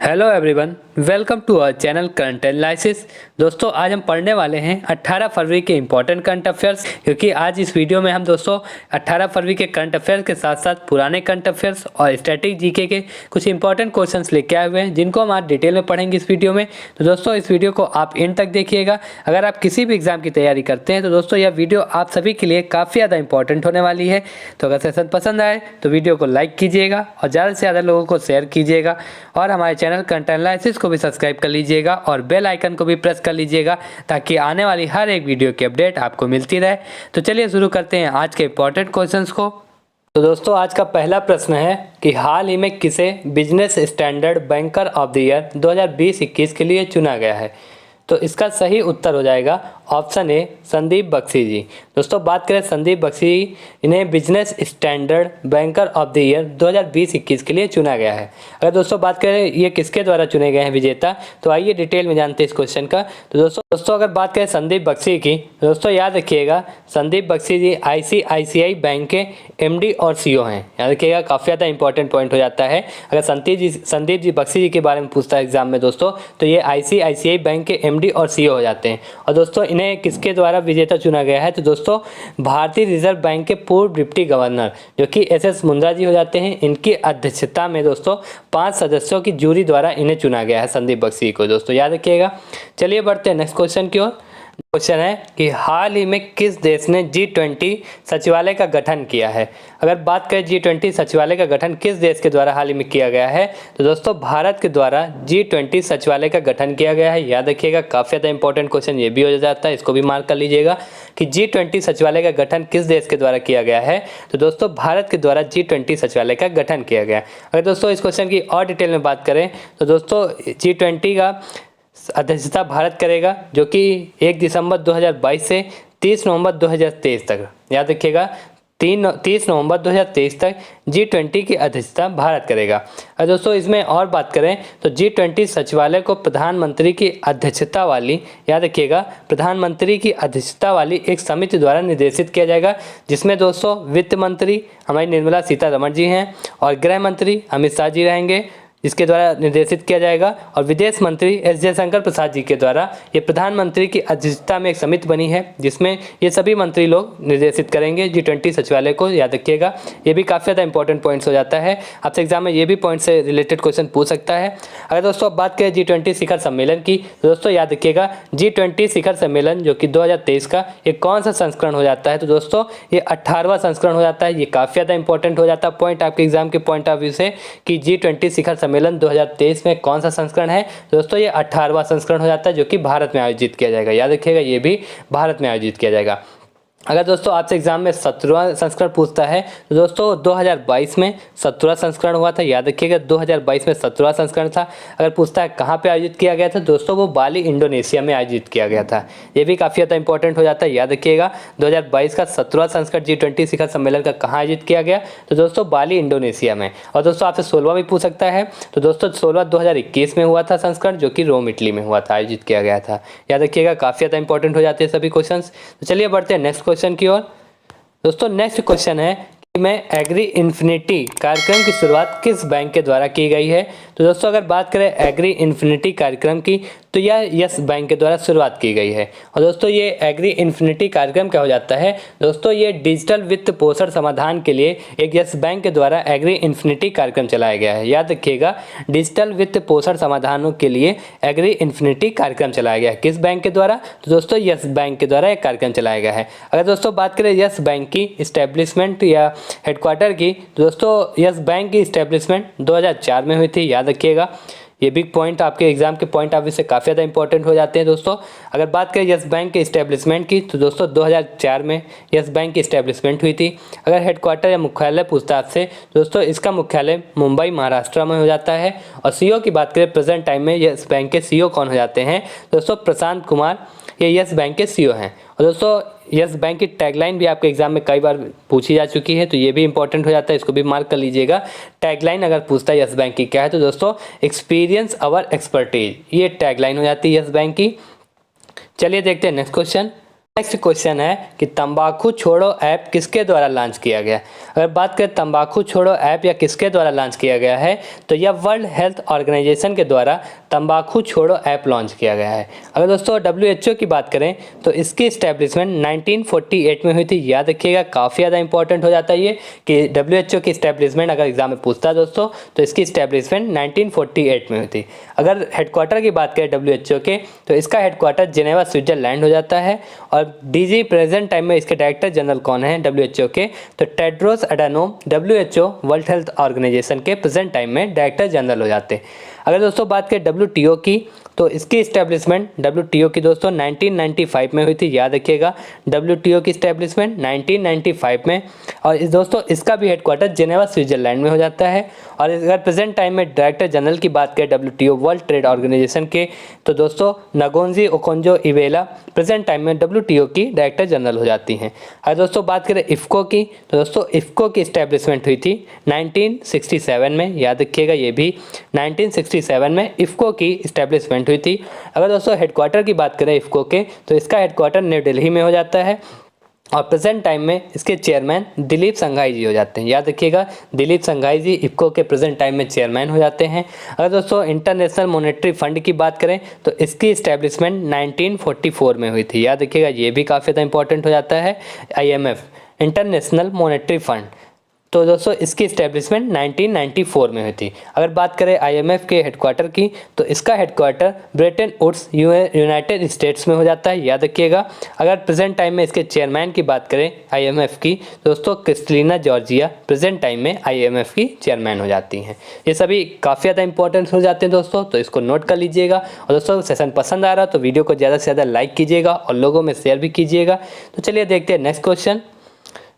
Hello everyone, welcome to our channel current analysis. दोस्तों आज हम पढ़ने वाले हैं 18 फरवरी के इंपॉर्टेंट करंट अफेयर्स, क्योंकि आज इस वीडियो में हम दोस्तों 18 फरवरी के करंट अफेयर्स के साथ साथ पुराने करंट अफेयर्स और स्टैटिक जीके के कुछ इंपॉर्टेंट क्वेश्चंस लेके आए हुए हैं, जिनको हम आज डिटेल में पढ़ेंगे इस वीडियो में। तो दोस्तों इस वीडियो को आप एंड तक देखिएगा। अगर आप किसी भी एग्जाम की तैयारी करते हैं तो दोस्तों यह वीडियो आप सभी के लिए काफ़ी ज़्यादा इंपॉर्टेंट होने वाली है। तो अगर सेशन पसंद आए तो वीडियो को लाइक कीजिएगा और ज़्यादा से ज़्यादा लोगों को शेयर कीजिएगा, और हमारे चैनल करंट एनालिसिस को भी सब्सक्राइब कर लीजिएगा और बेल आइकन को भी प्रेस कर लीजिएगा, ताकि आने वाली हर एक वीडियो की अपडेट आपको मिलती रहे। तो चलिए शुरू करते हैं आज के इंपॉर्टेंट क्वेश्चंस को। तो दोस्तों आज का पहला प्रश्न है कि हाल ही में किसे business standard banker of the year 2020-21 के लिए चुना गया है। तो इसका सही उत्तर हो जाएगा ऑप्शन ए, संदीप बख्शी जी। दोस्तों बात करें संदीप बख्शी, इन्हें business standard banker of the year 2020-21 के लिए चुना गया है। अगर दोस्तों बात करें ये किसके द्वारा चुने गए हैं विजेता, तो आइए डिटेल में जानते हैं इस क्वेश्चन का। तो दोस्तों अगर बात करें संदीप बख्शी की, तो दोस्तों याद रखिएगा संदीप बख्शी जी ICICI बैंक के MD और CEO हैं। याद रखिएगा, काफ़ी ज़्यादा इंपॉर्टेंट पॉइंट हो जाता है अगर संदीप जी बख्शी जी के बारे में पूछता है एग्जाम में दोस्तों, तो ये ICICI बैंक के MD और CEO हो जाते हैं। और दोस्तों इन्हें किसके द्वारा विजेता चुना गया है, तो दोस्तों भारतीय रिजर्व बैंक के पूर्व डिप्टी गवर्नर जो कि SS मुंद्रा जी हो जाते हैं, इनकी अध्यक्षता में दोस्तों 5 सदस्यों की जूरी द्वारा इन्हें चुना गया है संदीप बख्शी को। दोस्तों याद रखिएगा। चलिए बढ़ते हैं नेक्स्ट क्वेश्चन की ओर। क्वेश्चन है कि हाल ही में किस देश ने G20 सचिवालय का गठन किया है। अगर बात करें G20 सचिवालय का गठन किस देश के द्वारा हाल ही में किया गया है, तो दोस्तों भारत के द्वारा G20 सचिवालय का गठन किया गया है। याद रखिएगा, काफ़ी ज़्यादा इंपॉर्टेंट क्वेश्चन ये भी हो जाता है, इसको भी मार्क कर लीजिएगा कि G20 सचिवालय का गठन किस देश के द्वारा किया गया है। तो दोस्तों भारत के द्वारा G20 सचिवालय का गठन किया गया है। अगर दोस्तों इस क्वेश्चन की और डिटेल में बात करें तो दोस्तों G20 का अध्यक्षता भारत करेगा, जो कि 1 दिसंबर 2022 से 30 नवंबर 2023 तक। याद रखिएगा 30 नवंबर 2023 तक G20 की अध्यक्षता भारत करेगा। और दोस्तों इसमें और बात करें तो G20 सचिवालय को प्रधानमंत्री की अध्यक्षता वाली, याद रखिएगा प्रधानमंत्री की अध्यक्षता वाली एक समिति द्वारा निर्देशित किया जाएगा, जिसमें दोस्तों वित्त मंत्री हमारी निर्मला सीतारमण जी हैं और गृह मंत्री अमित शाह जी रहेंगे, जिसके द्वारा निर्देशित किया जाएगा। और विदेश मंत्री S जयशंकर प्रसाद जी के द्वारा ये प्रधानमंत्री की अध्यक्षता में एक समिति बनी है, जिसमें ये सभी मंत्री लोग निर्देशित करेंगे G20 सचिवालय को। याद रखिएगा, ये भी काफ़ी ज़्यादा इंपॉर्टेंट पॉइंट्स हो जाता है, आपसे एग्जाम में ये भी पॉइंट से रिलेटेड क्वेश्चन पूछ सकता है। अगर दोस्तों अब बात करें G20 शिखर सम्मेलन की, तो दोस्तों याद रखिएगा G20 शिखर सम्मेलन जो कि 2023 का ये कौन सा संस्करण हो जाता है, तो दोस्तों ये 18वां संस्करण हो जाता है। ये काफ़ी ज़्यादा इंपॉर्टेंट हो जाता है पॉइंट आपके एग्जाम के पॉइंट ऑफ व्यू से कि G20 शिखर सम्मेलन 2023 में कौन सा संस्करण है। दोस्तों ये 18वां संस्करण हो जाता है, जो कि भारत में आयोजित किया जाएगा। याद रखिएगा, ये भी भारत में आयोजित किया जाएगा। अगर दोस्तों आपसे एग्जाम में 17वां संस्करण पूछता है, तो दोस्तों 2022 में 17वां संस्करण हुआ था। याद रखिएगा 2022 में 17वां संस्करण था। अगर पूछता है कहाँ पे आयोजित किया गया था, दोस्तों वो बाली इंडोनेशिया में आयोजित किया गया था। ये भी काफ़ी ज़्यादा इंपॉर्टेंट हो जाता है। याद रखिएगा 2022 का 17वां संस्करण G20 शिखर सम्मेलन का कहाँ आयोजित किया गया, तो दोस्तों बाली इंडोनेशिया में। और दोस्तों आपसे 16वां भी पूछ सकता है, तो दोस्तों 16वां 2021 में हुआ था संस्करण, जो कि रोम इटली में हुआ था, आयोजित किया गया था। याद रखिएगा, काफ़ी ज़्यादा इंपॉर्टेंट हो जाते हैं सभी क्वेश्चन। तो चलिए बढ़ते हैं नेक्स्ट क्वेश्चन की ओर। दोस्तों नेक्स्ट क्वेश्चन है कि मैं एग्री इन्फिनिटी कार्यक्रम की शुरुआत किस बैंक के द्वारा की गई है। तो दोस्तों अगर बात करें एग्री इन्फिनिटी कार्यक्रम की, तो यह यस बैंक के द्वारा शुरुआत की गई है। और दोस्तों ये एग्री इन्फिनिटी कार्यक्रम क्या हो जाता है, दोस्तों ये डिजिटल वित्त पोषण समाधान के लिए एक यस बैंक के द्वारा एग्री इन्फिनिटी कार्यक्रम चलाया गया है। याद रखिएगा, डिजिटल वित्त पोषण समाधानों के लिए एग्री इन्फिनिटी कार्यक्रम चलाया गया है। किस बैंक के द्वारा, तो दोस्तों यस बैंक के द्वारा एक कार्यक्रम चलाया गया है। अगर दोस्तों बात करें यस बैंक की इस्टेब्लिशमेंट या हेडक्वार्टर की, तो दोस्तों यस बैंक की इस्टेब्लिशमेंट 2004 में हुई थी। याद रखिएगा, ये बिग पॉइंट आपके एग्जाम के पॉइंट ऑफ व्यू से काफ़ी ज़्यादा इंपॉर्टेंट हो जाते हैं दोस्तों। अगर बात करें यस बैंक के इस्टेब्लिशमेंट की, तो दोस्तों 2004 में यस बैंक की इस्टेब्लिशमेंट हुई थी। अगर हेडक्वार्टर या मुख्यालय पूछता है आपसे, दोस्तों इसका मुख्यालय मुंबई महाराष्ट्र में हो जाता है। और CEO की बात करें प्रेजेंट टाइम में यस बैंक के CEO कौन हो जाते हैं, दोस्तों प्रशांत कुमार, ये यस बैंक के CEO हैं। और दोस्तों यस बैंक की टैगलाइन भी आपके एग्जाम में कई बार पूछी जा चुकी है, तो ये भी इंपॉर्टेंट हो जाता है, इसको भी मार्क कर लीजिएगा। टैगलाइन अगर पूछता है यस बैंक की क्या है, तो दोस्तों एक्सपीरियंस अवर एक्सपर्टीज, ये टैगलाइन हो जाती है यस बैंक की। चलिए देखते हैं नेक्स्ट क्वेश्चन। नेक्स्ट क्वेश्चन है कि तंबाकू छोड़ो ऐप किसके द्वारा लॉन्च किया गया। अगर बात करें तंबाकू छोड़ो ऐप या किसके द्वारा लॉन्च किया गया है तो यह वर्ल्ड हेल्थ ऑर्गेनाइजेशन के द्वारा तंबाकू छोड़ो ऐप लॉन्च किया गया है। अगर दोस्तों WHO की बात करें तो इसकी इस्टेब्लिशमेंट 1948 में हुई थी। याद रखिएगा, काफ़ी ज़्यादा इंपॉर्टेंट हो जाता है ये कि WHO की इस्टेब्लिशमेंट अगर एग्जाम में पूछता है दोस्तों तो इसकी इस्टेब्लिशमेंट 1948 में हुई थी। अगर हेडक्वार्टर की बात करें WHO के तो इसका हेडक्वार्टर जिनेवा स्विट्जरलैंड हो जाता है। और DG प्रेजेंट टाइम में इसके डायरेक्टर जनरल कौन है WHO के, तो Tedros Adhanom WHO world health organisation के प्रेजेंट टाइम में डायरेक्टर जनरल हो जाते हैं। अगर दोस्तों बात करें WTO की तो इसकी इस्टेब्लिशमेंट WTO की दोस्तों 1995 में हुई थी। याद रखिएगा, WTO की इस्टेब्लिशमेंट 1995 में। और इस दोस्तों इसका भी हेडक्वार्टर जिनेवा स्विट्जरलैंड में हो जाता है। और अगर प्रेजेंट टाइम में डायरेक्टर जनरल की बात करें WTO वर्ल्ड ट्रेड ऑर्गेनाइजेशन के तो दोस्तों नगोंजी ओकोंजो इवेला प्रेजेंट टाइम में WTO की डायरेक्टर जनरल हो जाती हैं। अगर दोस्तों बात करें इफ़को की तो दोस्तों इफ़को की इस्टेब्लिशमेंट हुई थी 1967 में। याद रखिएगा, ये भी 1967 में इफ़को की इस्टेब्लिशमेंट हुई थी। अगर दोस्तों हेडक्वार्टर की बात करें इफ़को के तो इसका हेडक्वार्टर न्यू दिल्ली में हो जाता है। और प्रेजेंट टाइम में इसके चेयरमैन दिलीप संघाई जी हो जाते हैं। याद रखिएगा, दिलीप संघाई जी इफ़को के प्रेजेंट टाइम में चेयरमैन हो जाते हैं। अगर दोस्तों इंटरनेशनल मॉनेटरी फंड की बात करें तो इसकी इस्टेब्लिशमेंट 1944 में हुई थी। याद रखिएगा, ये भी काफ़ी ज़्यादा इंपॉर्टेंट हो जाता है। IMF इंटरनेशनल मॉनेटरी फंड, तो दोस्तों इसकी इस्टेब्लिशमेंट 1994 में हुई थी। अगर बात करें IMF के हेडक्वार्टर की तो इसका headquarter Bretton Woods United states में हो जाता है। याद रखिएगा, अगर प्रेजेंट टाइम में इसके चेयरमैन की बात करें IMF की दोस्तों क्रिस्टलिना जॉर्जिया प्रेजेंट टाइम में IMF की चेयरमैन हो जाती हैं। ये सभी काफ़ी ज़्यादा इंपॉर्टेंट हो जाते हैं दोस्तों, तो इसको नोट कर लीजिएगा। और दोस्तों सेशन पसंद आ रहा तो वीडियो को ज़्यादा से ज़्यादा लाइक कीजिएगा और लोगों में शेयर भी कीजिएगा। तो चलिए देखते हैं नेक्स्ट क्वेश्चन।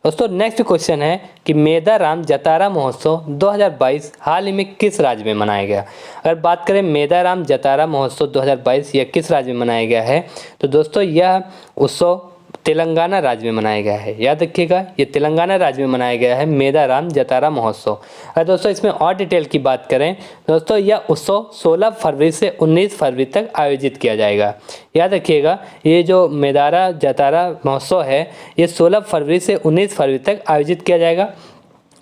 दोस्तों नेक्स्ट क्वेश्चन है कि मेदाराम जतारा महोत्सव 2022 हाल ही में किस राज्य में मनाया गया। अगर बात करें मेदाराम जतारा महोत्सव 2022 यह किस राज्य में मनाया गया है तो दोस्तों यह उत्सव तेलंगाना राज्य में मनाया गया है। याद रखिएगा, ये तेलंगाना राज्य में मनाया गया है मेदाराम जतारा महोत्सव। अगर दोस्तों इसमें और डिटेल की बात करें दोस्तों यह उत्सव 16 फरवरी से 19 फरवरी तक आयोजित किया जाएगा। याद रखिएगा, ये जो मेदारा जतारा महोत्सव है ये 16 फरवरी से 19 फरवरी तक आयोजित किया जाएगा।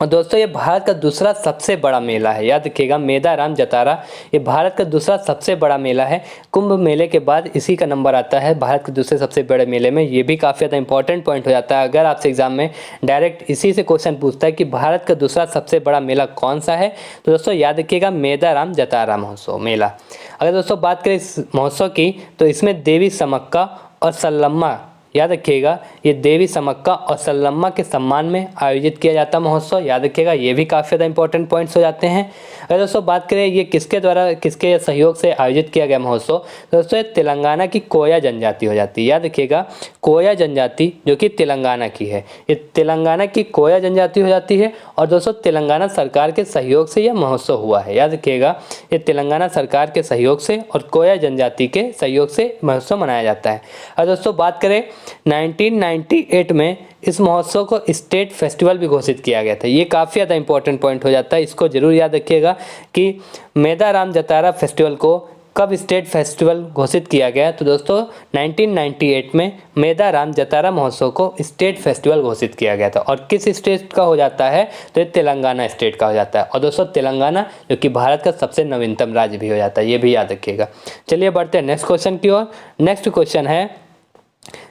और दोस्तों ये भारत का दूसरा सबसे बड़ा मेला है। याद रखिएगा, मेदाराम जतारा ये भारत का दूसरा सबसे बड़ा मेला है। कुंभ मेले के बाद इसी का नंबर आता है भारत के दूसरे सबसे बड़े मेले में। ये भी काफ़ी ज़्यादा इंपॉर्टेंट पॉइंट हो जाता है। अगर आपसे एग्जाम में डायरेक्ट इसी से क्वेश्चन पूछता है कि भारत का दूसरा सबसे बड़ा मेला कौन सा है तो दोस्तों याद रखिएगा मेदाराम जतारा महोत्सव मेला। अगर दोस्तों बात करें इस महोत्सव की तो इसमें देवी समक्का और सल्लम्मा, याद रखिएगा ये देवी समक्का और सल्लम्मा के सम्मान में आयोजित किया जाता महोत्सव। याद रखिएगा, ये भी काफ़ी ज़्यादा इंपॉर्टेंट पॉइंट्स हो जाते हैं। अगर दोस्तों बात करें ये किसके द्वारा किसके सहयोग से आयोजित किया गया महोत्सव तो दोस्तों ये तेलंगाना की कोया जनजाति हो जाती है। याद रखिएगा, कोया जनजाति जो कि तेलंगाना की है, ये तेलंगाना की कोया जनजाति हो जाती है। और दोस्तों तेलंगाना सरकार के सहयोग से यह महोत्सव हुआ है। याद रखिएगा, ये तेलंगाना सरकार के सहयोग से और कोया जनजाति के सहयोग से महोत्सव मनाया जाता है। और दोस्तों बात करें 1998 में इस महोत्सव को स्टेट फेस्टिवल भी घोषित किया गया था। ये काफ़ी ज़्यादा इंपॉर्टेंट पॉइंट हो जाता है, इसको जरूर याद रखिएगा कि मेदाराम जतारा फेस्टिवल को कब स्टेट फेस्टिवल घोषित किया गया तो दोस्तों 1998 में मेदाराम जतारा महोत्सव को स्टेट फेस्टिवल घोषित किया गया था। और किस स्टेट का हो जाता है तो ये तेलंगाना स्टेट का हो जाता है। और दोस्तों तेलंगाना जो कि भारत का सबसे नवीनतम राज्य भी हो जाता है, ये भी याद रखिएगा। चलिए बढ़ते हैं नेक्स्ट क्वेश्चन की ओर। नेक्स्ट क्वेश्चन है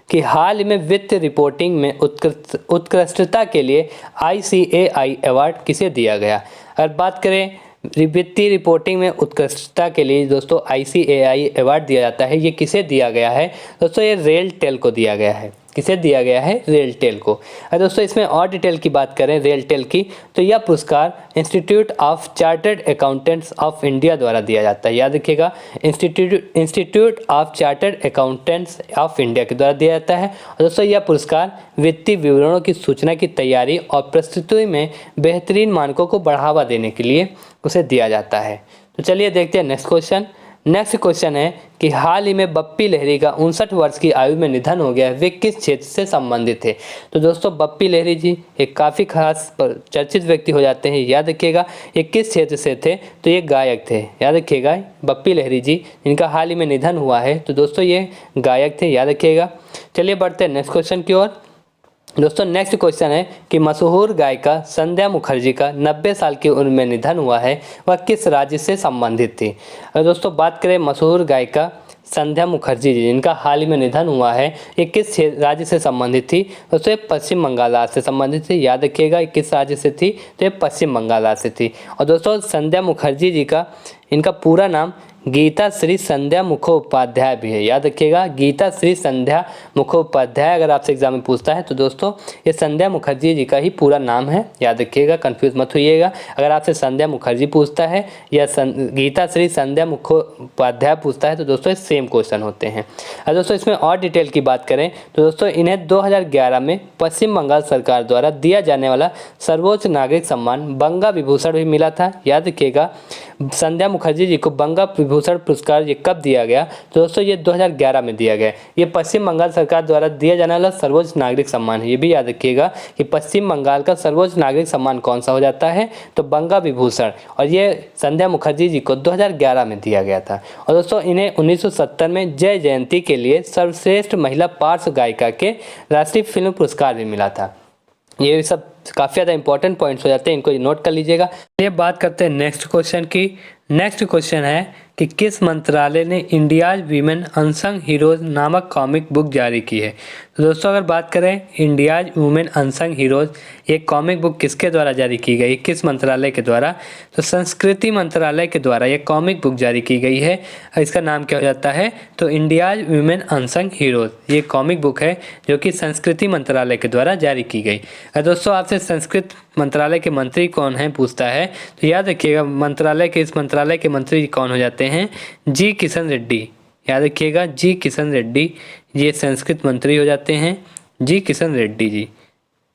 कि हाल ही में वित्त रिपोर्टिंग में उत्कृष्टता के लिए ICAI अवार्ड किसे दिया गया। अगर बात करें वित्तीय रिपोर्टिंग में उत्कृष्टता के लिए दोस्तों ICAI अवार्ड दिया जाता है, ये किसे दिया गया है दोस्तों ये रेलटेल को दिया गया है। किसे दिया गया है रेलटेल को। अगर दोस्तों इसमें और डिटेल की बात करें रेलटेल की तो यह पुरस्कार institute of chartered accountants of India द्वारा दिया जाता है। याद रखिएगा, institute of chartered accountants of India के द्वारा दिया जाता है। और दोस्तों यह पुरस्कार वित्तीय विवरणों की सूचना की तैयारी और प्रस्तुति में बेहतरीन मानकों को बढ़ावा देने के लिए उसे दिया जाता है। तो चलिए देखते हैं नेक्स्ट क्वेश्चन। नेक्स्ट क्वेश्चन है कि हाल ही में बप्पी लहरी का 59 वर्ष की आयु में निधन हो गया, वे किस क्षेत्र से संबंधित थे? तो दोस्तों बप्पी लहरी जी एक काफ़ी खास चर्चित व्यक्ति हो जाते हैं, याद रखिएगा। ये किस क्षेत्र से थे? तो ये गायक थे, याद रखिएगा। बप्पी लहरी जी इनका हाल ही में निधन हुआ है, तो दोस्तों ये गायक थे, याद रखिएगा। चलिए बढ़ते हैं नेक्स्ट क्वेश्चन की ओर। दोस्तों नेक्स्ट क्वेश्चन है कि मशहूर गायिका संध्या मुखर्जी का 90 साल की उम्र में निधन हुआ है, वह किस राज्य से संबंधित थी? अगर दोस्तों बात करें मशहूर गायिका संध्या मुखर्जी जी जिनका हाल ही में निधन हुआ है, ये किस राज्य से संबंधित थी? दोस्तों ये पश्चिम बंगाल राज्य से संबंधित थी, याद रखिएगा। किस राज्य से थी? तो ये पश्चिम बंगाल राज्य से थी। और दोस्तों संध्या मुखर्जी जी का इनका पूरा नाम गीता श्री संध्या मुखोपाध्याय भी है, याद रखिएगा। गीता श्री संध्या मुखोपाध्याय अगर आपसे एग्जाम में पूछता है तो दोस्तों ये संध्या मुखर्जी जी का ही पूरा नाम है, याद रखिएगा, कंफ्यूज मत होइएगा। अगर आपसे संध्या मुखर्जी पूछता है या गीता श्री संध्या मुखोपाध्याय पूछता है तो दोस्तों सेम क्वेश्चन होते हैं। और दोस्तों इसमें और डिटेल की बात करें तो दोस्तों इन्हें 2011 में पश्चिम बंगाल सरकार द्वारा दिया जाने वाला सर्वोच्च नागरिक सम्मान बंगा विभूषण भी मिला था, याद रखिएगा। संध्या मुखर्जी जी को बंगा विभूषण पुरस्कार ये कब दिया गया? तो दोस्तों ये 2011 में दिया गया। ये पश्चिम बंगाल सरकार द्वारा दिया जाने वाला सर्वोच्च नागरिक सम्मान है, ये भी याद रखिएगा कि पश्चिम बंगाल का सर्वोच्च नागरिक सम्मान कौन सा हो जाता है? तो बंगा विभूषण। और ये संध्या मुखर्जी जी को 2011 में दिया गया था। और दोस्तों इन्हें 1970 में जय जयंती के लिए सर्वश्रेष्ठ महिला पार्श्व गायिका के राष्ट्रीय फिल्म पुरस्कार भी मिला था। ये सब काफ़ी ज़्यादा इंपॉर्टेंट पॉइंट्स हो जाते हैं, इनको नोट कर लीजिएगा। ये बात करते हैं नेक्स्ट क्वेश्चन की। नेक्स्ट क्वेश्चन है कि किस मंत्रालय ने इंडियाज वीमेन अनसंग हीरोज नामक कॉमिक बुक जारी की है? तो दोस्तों अगर बात करें इंडियाज वुमेन अनसंग हीरोज, ये कॉमिक बुक किसके द्वारा जारी की गई, किस मंत्रालय के द्वारा? तो संस्कृति मंत्रालय के द्वारा ये कॉमिक बुक जारी की गई है। इसका नाम क्या हो जाता है? तो इंडियाज वुमेन अनसंग हीरोज, ये कॉमिक बुक है जो कि संस्कृति मंत्रालय के द्वारा जारी की गई। दोस्तों आपसे संस्कृत मंत्रालय के मंत्री कौन है पूछता है तो याद रखिएगा इस मंत्रालय के मंत्री कौन हो जाते हैं? जी किशन रेड्डी, याद रखिएगा। जी किशन रेड्डी ये संस्कृत मंत्री हो जाते हैं, जी किशन रेड्डी जी।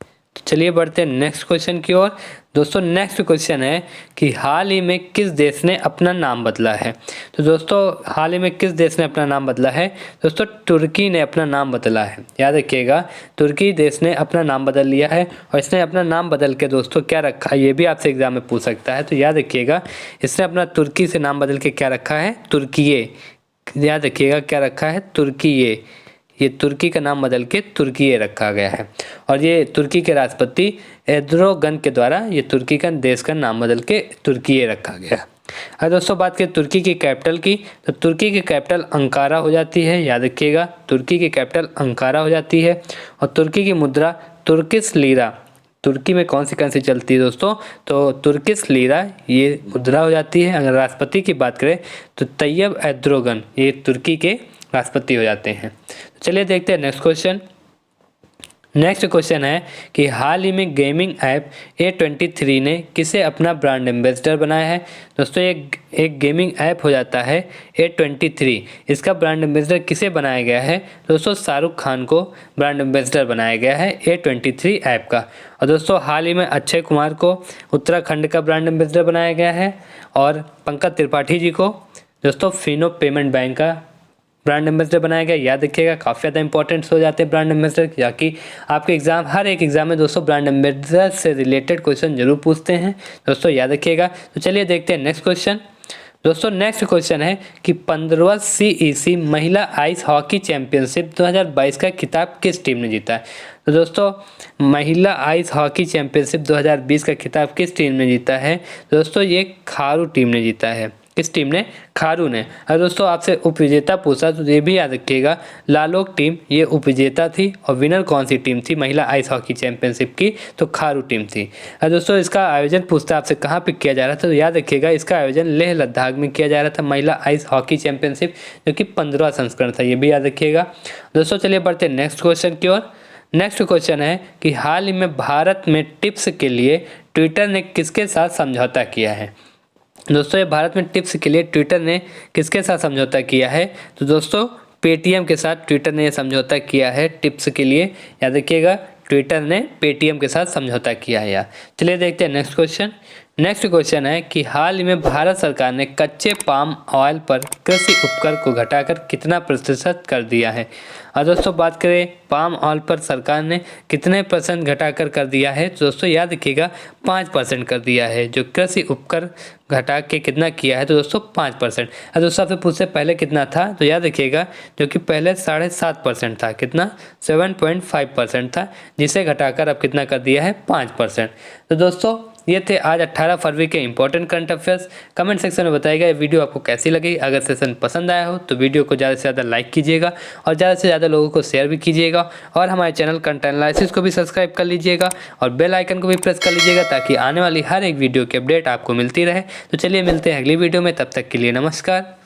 तो चलिए बढ़ते हैं नेक्स्ट क्वेश्चन की ओर। दोस्तों नेक्स्ट क्वेश्चन है कि हाल ही में किस देश ने अपना नाम बदला है? तो दोस्तों हाल ही में किस देश ने अपना नाम बदला है? दोस्तों तुर्की ने अपना नाम बदला है, याद रखिएगा। तुर्की देश ने अपना नाम बदल लिया है और इसने अपना नाम बदल के दोस्तों क्या रखा है, ये भी आपसे एग्जाम में पूछ सकता है। तो याद रखिएगा इसने अपना तुर्की से नाम बदल के क्या रखा है? तुर्कीये, याद रखिएगा क्या रखा है? तुर्कीये। ये तुर्की का नाम बदल के तुर्कीये रखा गया है। और ये तुर्की के राष्ट्रपति एर्दोगन के द्वारा ये तुर्की का देश का नाम बदल के तुर्कीये रखा गया। अब दोस्तों बात करें तुर्की की कैपिटल की, तो तुर्की की कैपिटल अंकारा हो जाती है, याद रखिएगा। तुर्की की कैपिटल अंकारा हो जाती है। और तुर्की की मुद्रा तुर्किश लीरा, तुर्की में कौन सी चलती है दोस्तों? तो तुर्किश लीरा ये मुद्रा हो जाती है। अगर राष्ट्रपति की बात करें तो तैयब एर्दोगन ये तुर्की के राष्ट्रपति हो जाते हैं। तो चलिए देखते हैं नेक्स्ट क्वेश्चन। नेक्स्ट क्वेश्चन है कि हाल ही में गेमिंग ऐप A23 ने किसे अपना ब्रांड एम्बेसडर बनाया है? दोस्तों एक गेमिंग ऐप हो जाता है A23, इसका ब्रांड एम्बेसडर किसे बनाया गया है? दोस्तों शाहरुख खान को ब्रांड एम्बेसडर बनाया गया है A23 ऐप का। और दोस्तों हाल ही में अक्षय कुमार को उत्तराखंड का ब्रांड एम्बेसडर बनाया गया है और पंकज त्रिपाठी जी को दोस्तों फिनो पेमेंट बैंक का ब्रांड एम्बेसडर बनाया गया, याद रखिएगा। काफ़ी ज़्यादा इंपॉर्टेंट हो जाते हैं ब्रांड एम्बेसडर, ताकि आपके हर एक एग्जाम में दोस्तों ब्रांड एम्बेसडर से रिलेटेड क्वेश्चन जरूर पूछते हैं दोस्तों, याद रखिएगा। तो चलिए देखते हैं नेक्स्ट क्वेश्चन। दोस्तों नेक्स्ट क्वेश्चन है कि 15वां CEC महिला आइस हॉकी चैंपियनशिप 2022 का खिताब किस टीम ने जीता है? तो दोस्तों महिला आइस हॉकी चैंपियनशिप 2020 का खिताब किस टीम ने जीता है? दोस्तों ये खारू टीम ने जीता है। किस टीम ने? खारू ने। और दोस्तों आपसे उपविजेता पूछा तो ये भी याद रखिएगा, लालोक टीम ये उपविजेता थी। और विनर कौन सी टीम थी महिला आइस हॉकी चैंपियनशिप की? तो खारू टीम थी। और दोस्तों इसका आयोजन पूछता आपसे कहाँ पे किया जा रहा था? तो याद रखिएगा इसका आयोजन लेह लद्दाख में किया जा रहा था, महिला आइस हॉकी चैंपियनशिप, जो कि 15वां संस्करण था, ये भी याद रखिएगा। दोस्तों चलिए बढ़ते हैं नेक्स्ट क्वेश्चन की ओर। नेक्स्ट क्वेश्चन है कि हाल ही में भारत में टिप्स के लिए ट्विटर ने किसके साथ समझौता किया है? दोस्तों ये भारत में टिप्स के लिए ट्विटर ने किसके साथ समझौता किया है? तो दोस्तों पेटीएम के साथ ट्विटर ने समझौता किया है टिप्स के लिए, याद रखिएगा। ट्विटर ने पेटीएम के साथ समझौता किया है यार। चलिए देखते हैं नेक्स्ट क्वेश्चन। नेक्स्ट क्वेश्चन है कि हाल ही में भारत सरकार ने कच्चे पाम ऑयल पर कृषि उपकर को घटाकर कितना प्रतिशत कर दिया है। और दोस्तों बात करें पाम ऑयल पर सरकार ने कितने परसेंट घटाकर कर दिया है, तो दोस्तों याद रखिएगा 5% कर दिया है। जो कृषि उपकर घटा के कितना किया है, तो दोस्तों 5%। और दोस्तों आपसे पूछसे पहले कितना था, तो याद रखिएगा जो कि पहले 7.5% था, कितना 7.5% था, जिसे घटाकर अब कितना कर दिया है 5%। तो दोस्तों ये थे आज 18 फरवरी के important current affairs. Comment section में बताइएगा ये वीडियो आपको कैसी लगी। अगर सेशन पसंद आया हो तो वीडियो को ज़्यादा से ज़्यादा लाइक कीजिएगा और ज़्यादा से ज़्यादा लोगों को शेयर भी कीजिएगा। और हमारे चैनल कंटेंट एनालिसिस को भी सब्सक्राइब कर लीजिएगा और बेल आइकन को भी प्रेस कर लीजिएगा ताकि आने वाली हर एक वीडियो की अपडेट आपको मिलती रहे। तो चलिए मिलते हैं अगली वीडियो में, तब तक के लिए नमस्कार।